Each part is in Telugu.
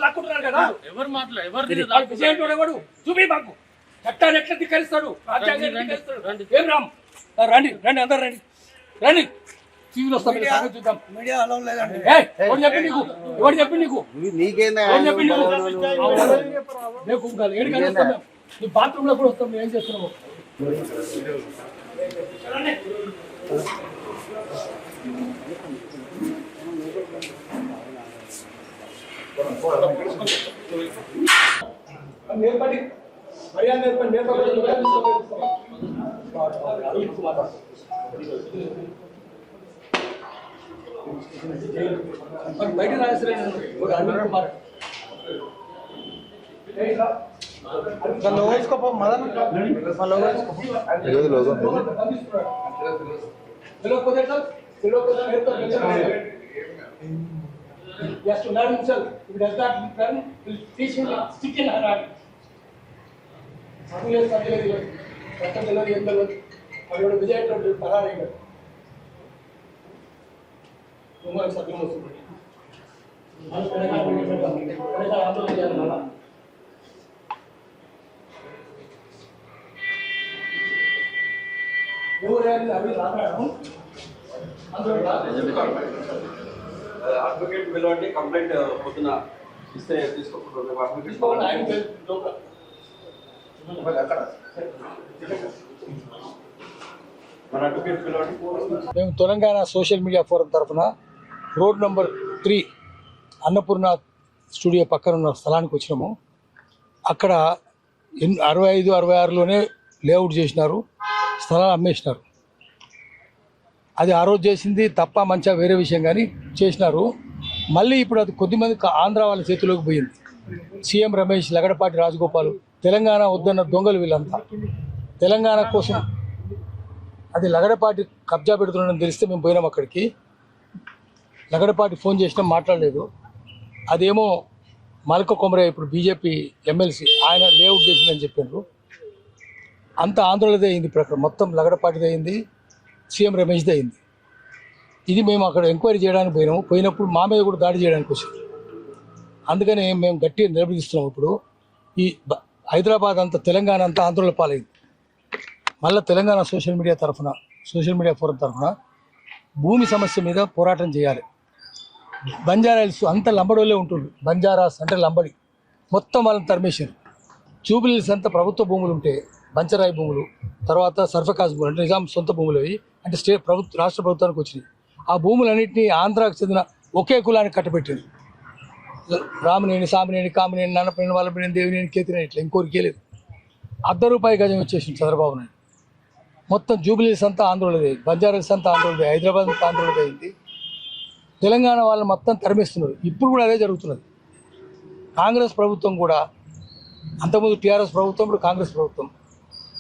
లాక్కుంటున్నారు కదా. ఎవరు మాట్లాడు చూపి మాకు చట్టాన్ని ఎట్లా ధిక్కరిస్తాడు, రాజ్యాంగాన్ని ధిక్కరిస్తాడు. ఏం రామ్ రండి రండి అందరు రండి రండి టీవీలో వస్తాం చూద్దాం. ఎవరు చెప్పి నీకు ఎవరు చెప్పి నీకు చెప్పి నీకు ఏడు వస్తాం నీ బాత్రూమ్ లో కూడా వస్తాం. మేము ఏం చేస్తున్నాము నేర్పడి మర్యాద నేర్పడి బయట Rajashree Anil Kumar Yes, to learn himself. If he does not learn, we'll teach him stick in her hand. Yes, advocate పిలవండి. కంప్లైంట్ పొద్దున ఇస్తే తీసుకోకుండా మన అడ్వకేట్ పిలవండి. మేము తెలంగాణ సోషల్ మీడియా ఫోరం తరఫున రోడ్ నెంబర్ 3 అన్నపూర్ణ స్టూడియో పక్కన ఉన్న స్థలానికి వచ్చినాము. అక్కడ 65, 66లోనే లేఅవుట్ చేసినారు, స్థలాలు అమ్మేసినారు. అది ఆ రోజు చేసింది తప్ప మంచిగా వేరే విషయం కానీ చేసినారు. మళ్ళీ ఇప్పుడు అది కొద్దిమంది ఆంధ్ర వాళ్ళ చేతిలోకి పోయింది. సీఎం రమేష్, లగడపాటి రాజగోపాల్, తెలంగాణ వద్దన్న దొంగలు వీళ్ళంతా. తెలంగాణ కోసం అది లగడపాటి కబ్జా పెడుతున్నాడని తెలిస్తే మేము పోయినాం అక్కడికి. లగడపాటి ఫోన్ చేసినా మాట్లాడలేదు. అదేమో మల్క కొమరే ఇప్పుడు బీజేపీ ఎమ్మెల్సీ ఆయన లేఅవుట్ చేసిందని చెప్పారు. అంత ఆంధ్రలోదే అయింది ప్రకారం, మొత్తం లగడపాటిదే అయింది, సీఎం రమేష్దే అయింది. ఇది మేము అక్కడ ఎంక్వైరీ చేయడానికి పోయినాము. పోయినప్పుడు మా మీద కూడా దాడి చేయడానికి వచ్చారు. అందుకని మేము గట్టిగా నిలబడిస్తున్నాం. ఇప్పుడు ఈ హైదరాబాద్ అంతా, తెలంగాణ అంతా ఆంధ్రలో పాలైంది. మళ్ళీ తెలంగాణ సోషల్ మీడియా ఫోరం తరఫున భూమి సమస్య మీద పోరాటం చేయాలి. బంజారాస్ అంతా లంబడోళ్ళే ఉంటుంది. బంజారాస్ అంటే లంబడి, మొత్తం వాళ్ళని తరిమేశారు. జూబిలీస్ అంతా ప్రభుత్వ భూములు ఉంటే బంచరాయి భూములు, తర్వాత సర్ఫకాజ్ భూములు అంటే నిజాం సొంత భూములు అవి, అంటే రాష్ట్ర ప్రభుత్వానికి వచ్చినాయి. ఆ భూములన్నింటినీ ఆంధ్రాకు చెందిన ఒకే కులానికి కట్టబెట్టారు. రామనేని, సామినేని, కామినేని, నాన్నపనేని, వాళ్ళపనేని, దేవినేని, కేతినేని, ఇట్లా ఇంకోరికే లేదు. ₹1 గజం వచ్చేసింది చంద్రబాబు నాయుడు. మొత్తం జూబిలీస్ అంతా ఆంధ్రలోదే, బంజారాస్ అంతా ఆంధ్రలోదే, హైదరాబాద్ అంతా ఆంధ్రలోదే అయింది. తెలంగాణ వాళ్ళని మొత్తం తరిమేస్తున్నారు. ఇప్పుడు కూడా అదే జరుగుతున్నది. కాంగ్రెస్ ప్రభుత్వం కూడా, అంతకుముందు టీఆర్ఎస్ ప్రభుత్వం, ఇప్పుడు కాంగ్రెస్ ప్రభుత్వం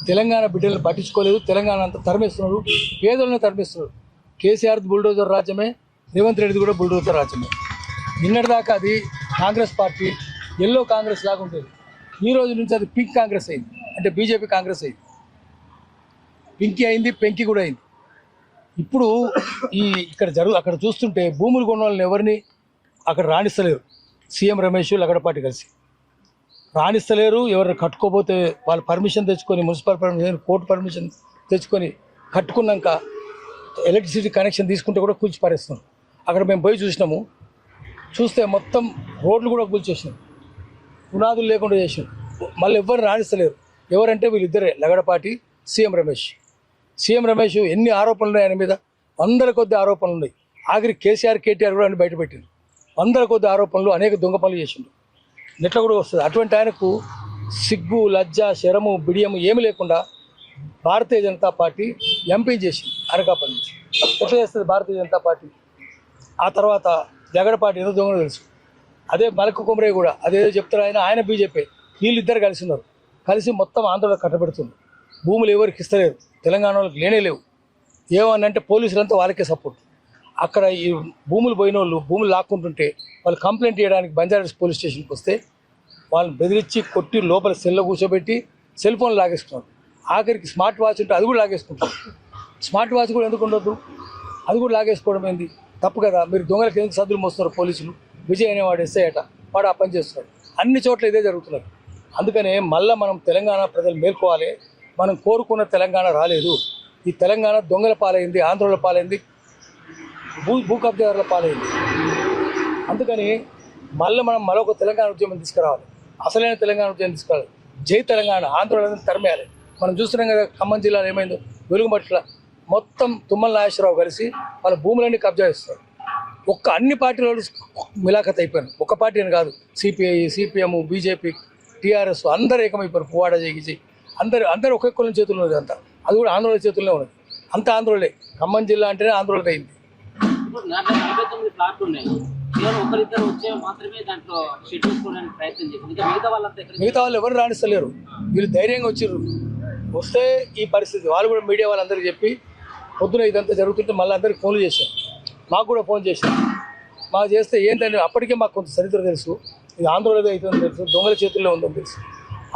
తెలంగాణ బిడ్డలను పట్టించుకోలేదు. తెలంగాణ అంతా తరిమేస్తున్నారు, పేదలను తరిమేస్తున్నారు. కేసీఆర్ బుల్డోజర్ రాజ్యమే, రేవంత్ రెడ్డిది కూడా బుల్డోజర్ రాజ్యమే. నిన్నటిదాకా అది కాంగ్రెస్ పార్టీ ఎల్లో కాంగ్రెస్ లాగా ఉండేది. ఈ రోజు నుంచి అది పింక్ కాంగ్రెస్ అయింది, అంటే బీజేపీ కాంగ్రెస్ అయింది. పింకీ అయింది, పెంకి కూడా అయింది. ఇప్పుడు అక్కడ చూస్తుంటే భూములు కొన్న వాళ్ళని ఎవరిని అక్కడ రాణిస్తలేరు. సీఎం రమేష్, లగడపాటి కలిసి రాణిస్తలేరు. ఎవరు కట్టుకోపోతే వాళ్ళు పర్మిషన్ తెచ్చుకొని, మున్సిపల్ పర్మిషన్, కోర్టు పర్మిషన్ తెచ్చుకొని కట్టుకున్నాక ఎలక్ట్రిసిటీ కనెక్షన్ తీసుకుంటే కూడా కూల్చి పారేస్తున్నారు. అక్కడ మేము పోయి చూసినాము. చూస్తే మొత్తం రోడ్లు కూడా కూల్చేసినాం, పునాదులు లేకుండా చేసినాం. మళ్ళీ ఎవరు రాణిస్తలేరు. ఎవరంటే వీళ్ళిద్దరే, లగడపాటి, సీఎం రమేష్. సీఎం రమేష్ ఎన్ని ఆరోపణలు ఉన్నాయి ఆయన మీద, 100 కొద్ది ఆరోపణలు ఉన్నాయి. ఆఖరి కేసీఆర్, కేటీఆర్ కూడా అన్ని బయటపెట్టిండు. 100 కొద్ది ఆరోపణలు, అనేక దొంగ పనులు చేసిండు. నెట్ల కూడా వస్తుంది. అటువంటి ఆయనకు సిగ్గు, లజ్జ, శరము, బిడియము ఏమి లేకుండా భారతీయ జనతా పార్టీ ఎంపీ చేసింది అనకాపల్లి నుంచి. ఎట్లా చేస్తుంది భారతీయ జనతా పార్టీ? ఆ తర్వాత జగడపాటి ఏదో దొంగలు తెలుసు. అదే మల్క కొమరే కూడా అదేదో చెప్తారు ఆయన బీజేపీ. వీళ్ళిద్దరు కలిసి ఉన్నారు. కలిసి మొత్తం ఆంధ్రలో కట్టబెడుతుంది. భూములు ఎవరికి ఇస్తలేరు, తెలంగాణ వాళ్ళకి లేనే లేవు. ఏమనంటే పోలీసులంతా వాళ్ళకే సపోర్ట్. అక్కడ ఈ భూములు పోయిన వాళ్ళు భూములు లాక్కుంటుంటే వాళ్ళు కంప్లైంట్ చేయడానికి బంజారాస్ పోలీస్ స్టేషన్కి వస్తే వాళ్ళని బెదిరించి కొట్టి లోపల సెల్లో కూర్చోబెట్టి సెల్ ఫోన్ లాగేసుకున్నారు. ఆఖరికి స్మార్ట్ వాచ్ ఉంటే అది కూడా లాగేసుకుంటారు. స్మార్ట్ వాచ్ కూడా ఎందుకు ఉండొద్దు? అది కూడా లాగేసుకోవడం ఏంది? తప్పు కదా. మీరు దొంగలకు ఎందుకు సద్దులు మోస్తున్నారు పోలీసులు? విజయ్ అనేవాడు ఎస్ఐ అట, వాడు ఆ పని చేస్తున్నాడు. అన్ని చోట్ల ఇదే జరుగుతున్నది. అందుకనే మళ్ళీ మనం తెలంగాణ ప్రజలు మేల్కోవాలి. మనం కోరుకున్న తెలంగాణ రాలేదు. ఈ తెలంగాణ దొంగల పాలైంది, ఆంధ్రుల పాలైంది, భూ కబ్జాదారుల పాలైంది. అందుకని మనం మరొక తెలంగాణ ఉద్యమం తీసుకురావాలి. అసలైన తెలంగాణ ఉద్యమం తీసుకురావాలి. జై తెలంగాణ, ఆంధ్రులను తరిమేయాలి. మనం చూస్తున్నాం కదా ఖమ్మం జిల్లాలో ఏమైందో, వెలుగుమట్ల మొత్తం తుమ్మల నాగేశ్వరరావు కలిసి వాళ్ళ భూములన్నీ కబ్జా చేస్తారు. అన్ని పార్టీల మిలాఖత్ అయిపోయారు. ఒక పార్టీ అని కాదు, సిపిఐ, సిపిఎం, బీజేపీ, టీఆర్ఎస్ అందరూ ఏకమైపోయారు. పువ్వాడ చేసి అందరూ ఒక్కొక్కరి చేతుల్లో ఉన్నది. అంతా అది కూడా ఆంధ్రుల చేతుల్లో ఉన్నది. అంత ఆంధ్రులే. ఖమ్మం జిల్లా అంటేనే ఆంధ్రులది అయింది. ఇప్పుడు 49 ప్లాట్లు ఉన్నాయి. కేవలం ఒకరిద్దరు వచ్చే మాత్రమే దాంట్లో షెడ్ వేసుకోవడానికి ప్రయత్నం చేసింది. మిగతా వాళ్ళు ఎవరు రాణిస్తలేరు. వీళ్ళు ధైర్యంగా వచ్చిర్రు. వస్తే ఈ పరిస్థితి వాళ్ళు కూడా మీడియా వాళ్ళందరికీ చెప్పి పొద్దున ఇదంతా జరుగుతుంటే మళ్ళీ అందరికి ఫోన్లు చేశారు. మాకు కూడా ఫోన్ చేశారు. మాకు చేస్తే ఏంటంటే అప్పటికే మాకు కొంత చరిత్ర తెలుసు. ఇది ఆంధ్రప్రదేశ్ అవుతుందని తెలుసు, దొంగల చేతుల్లో ఉందని తెలుసు.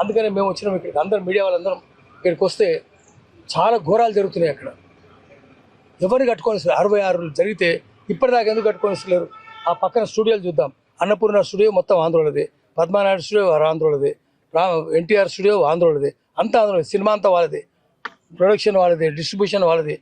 అందుకని మేము వచ్చినాం ఇక్కడికి. అందరం మీడియా వాళ్ళందరం ఇక్కడికి వస్తే చాలా ఘోరాలు జరుగుతున్నాయి అక్కడ. ఎవరిని కట్టుకొని 66 జరిగితే ఇప్పటిదాకా ఎందుకు కట్టుకొని ఆ పక్కన స్టూడియోలు చూద్దాం. అన్నపూర్ణ స్టూడియో మొత్తం ఆంధ్రోళదే, పద్మనాయుడు స్టూడియో ఆంధ్రోళదే, ఎన్టీఆర్ స్టూడియో ఆంధ్రోళదే, అంతా ఆంధ్రోళదే. సినిమా అంతా వాళ్ళదే, ప్రొడక్షన్ వాళ్ళదే, డిస్ట్రిబ్యూషన్ వాళ్ళదే,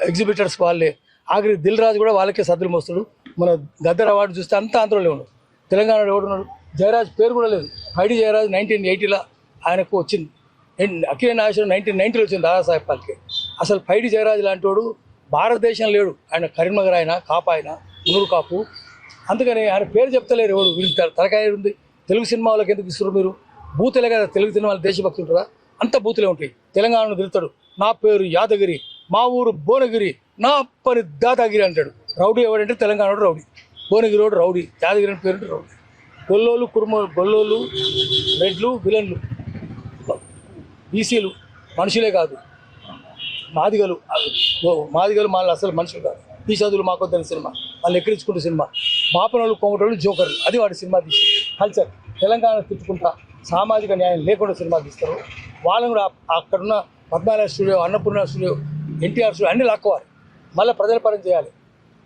ఎగ్జిబిటర్స్ వాళ్ళే. ఆఖరి దిల్ రాజు కూడా వాళ్ళకే సద్దులు మోస్తాడు. మన గద్దర్ అవార్డు చూస్తే అంతా ఆంధ్రలో ఉన్నాడు. తెలంగాణలో ఎవడున్నాడు? జయరాజ్ పేరు కూడా లేదు. ఐడి జయరాజ్ 1980లో ఆయనకు వచ్చింది. అఖిల నాగేశ్వరం 1990లో వచ్చింది దాదాసాహెబ్ పాల్కే. అసలు పైడి జయరాజ్ లాంటి వాడు భారతదేశం లేడు. ఆయన కరీంనగర్, ఆయన కాపు, ఆయన మునూరు కాపు. అందుకని ఆయన పేరు చెప్తలేరు ఎవడు. వీళ్ళు తలకాయ ఉంది. తెలుగు సినిమా వాళ్ళకి ఎందుకు ఇస్తున్నారు మీరు? బూతులే కదా తెలుగు సినిమాలు, దేశభక్తి ఉంటుందా? అంత బూతులే ఉంటాయి. తెలంగాణను తిరుగుతాడు. నా పేరు యాదగిరి, మా ఊరు భువనగిరి, నా పని దాదాగిరి అంటాడు. రౌడీ ఎవడంటే Telangana rowdy. Bhuvanagiri road rowdy, Yadagiri అని పేరుంటే రౌడీ. గొల్లోళ్ళు, గొల్లోళ్ళు, రెడ్లు, విలన్లు, బీసీలు మనుషులే కాదు, మాదిగలు మళ్ళీ అసలు మనుషులు కాదు. ఈ చదువులు మాకొద్దని సినిమా, వాళ్ళు ఎక్కిరించుకుంటే సినిమా. మాపనోళ్ళు, కోమటోళ్ళు, జోకర్లు, అది వాడి సినిమా తీసి కల్చర్. తెలంగాణ తిట్టుకుంటా సామాజిక న్యాయం లేకుండా సినిమా తీస్తారు. వాళ్ళని కూడా అక్కడున్న Padmanabha studio, Annapurna studio, NTR studio అన్నీ లాక్కోవాలి. మళ్ళీ ప్రజల పరం చేయాలి.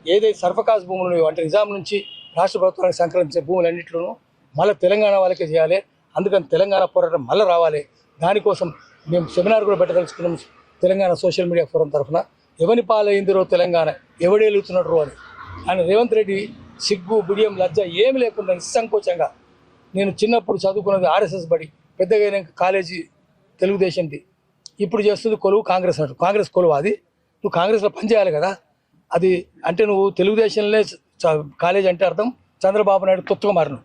ఏదైతే సర్ఫకాజ్ భూములు ఉన్నాయో అంటే నిజాం నుంచి రాష్ట్ర ప్రభుత్వానికి సంక్రమించే భూములన్నింటిలోనూ మళ్ళీ తెలంగాణ వాళ్ళకే చేయాలి. అందుకని తెలంగాణ పోరాటం మళ్ళీ రావాలి. దానికోసం మేము సెమినార్ కూడా పెట్టదలుచుకున్నాం తెలంగాణ సోషల్ మీడియా ఫోరం తరఫున. ఎవరి పాలైందిరో తెలంగాణ, ఎవడేలుతున్నాడు అని. ఆయన రేవంత్ రెడ్డి సిగ్గు, బిడియం, లజ్జ ఏమి లేకుండా నిస్సంకోచంగా, నేను చిన్నప్పుడు చదువుకున్నది ఆర్ఎస్ఎస్ బడి, పెద్దగా కాలేజీ తెలుగుదేశంది, ఇప్పుడు చేస్తుంది కొలువు కాంగ్రెస్ అంటారు. కాంగ్రెస్ కొలువు అది. నువ్వు కాంగ్రెస్లో పనిచేయాలి కదా. అది అంటే నువ్వు తెలుగుదేశంలో కాలేజ్ అంటే అర్థం చంద్రబాబు నాయుడు తొత్తుగా మారిను.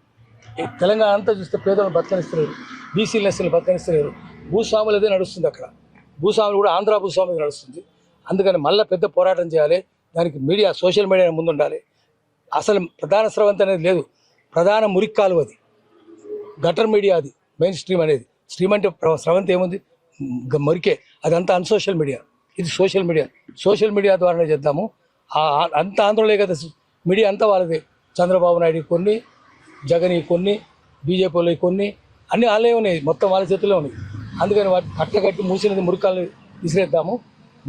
తెలంగాణ అంతా చూస్తే పేదలను బతకనిస్తలేరు, బీసీలు ఎస్సీలు బతకనిస్తలేరు. భూస్వాములు అదే నడుస్తుంది అక్కడ. భూస్వాములు కూడా ఆంధ్ర భూస్వాములు నడుస్తుంది. అందుకని మళ్ళీ పెద్ద పోరాటం చేయాలి. దానికి మీడియా, సోషల్ మీడియా ముందుండాలి. అసలు ప్రధాన స్రవంతి అనేది లేదు. ప్రధాన మురిక్కాలు అది గటర్ మీడియా, అది మెయిన్ స్ట్రీమ్ అనేది. స్ట్రీమ్ అంటే స్రవంతి ఏముంది? మురికే. అదంతా అన్సోషల్ మీడియా, ఇది సోషల్ మీడియా. సోషల్ మీడియా ద్వారానే చేద్దాము. అంత ఆంధ్రలే కదా మీడియా, అంతా వాళ్ళదే. చంద్రబాబు నాయుడు కొన్ని, జగన్ కొన్ని, బీజేపీలో కొన్ని, అన్నీ వాళ్ళే ఉన్నాయి. మొత్తం వాళ్ళ చేతుల్లో ఉన్నాయి. అందుకని వాటి కట్టగట్టి మూసినది మురికాలను విసిరేద్దాము.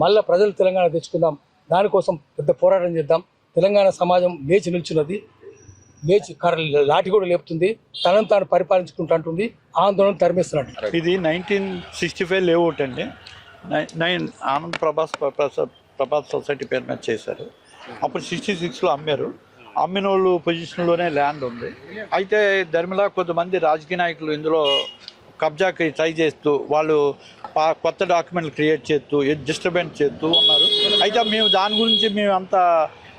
మళ్ళీ ప్రజలు తెలంగాణ తెచ్చుకుందాం. దానికోసం పెద్ద పోరాటం చేద్దాం. తెలంగాణ సమాజం లేచి నిల్చున్నది. లేచి లాఠీ కూడా లేపుతుంది. తనను తాను పరిపాలించుకుంటూ అంటుంది. ఆందోళన తరిమేస్తున్నట్టు. ఇది 1965 లేఅవుట్ అండి. ఆనంద్ ప్రభాస్ సొసైటీ పేరు మీద చేశారు. అప్పుడు 66లో అమ్మారు. అమ్మిన వాళ్ళు పొజిషన్లోనే ల్యాండ్ ఉంది. అయితే ధర్మిలా కొంతమంది రాజకీయ నాయకులు ఇందులో కబ్జాకి ట్రై చేస్తూ, వాళ్ళు కొత్త డాక్యుమెంట్లు క్రియేట్ చేస్తూ, డిస్టర్బెన్స్ చేస్తూ ఉన్నారు. అయితే మేము దాని గురించి అంత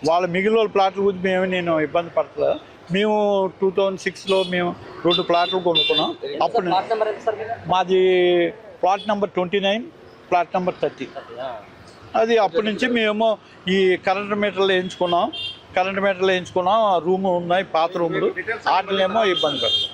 వాళ్ళ మిగిలిన ప్లాట్ల గురించి నేను ఇబ్బంది పడలేదు. మేము 2006లో మేము 2 ప్లాట్లు కొనుక్కున్నాం. అప్పుడు మాది ప్లాట్ నెంబర్ 29, ప్లాట్ నెంబర్ 30. అది అప్పటి నుంచి మేము ఈ కరెంట్ మీటర్లు వేయించుకున్నాం. రూము ఉన్నాయి, పాత రూములు. వాటినేమో ఇబ్బంది పడుతుంది.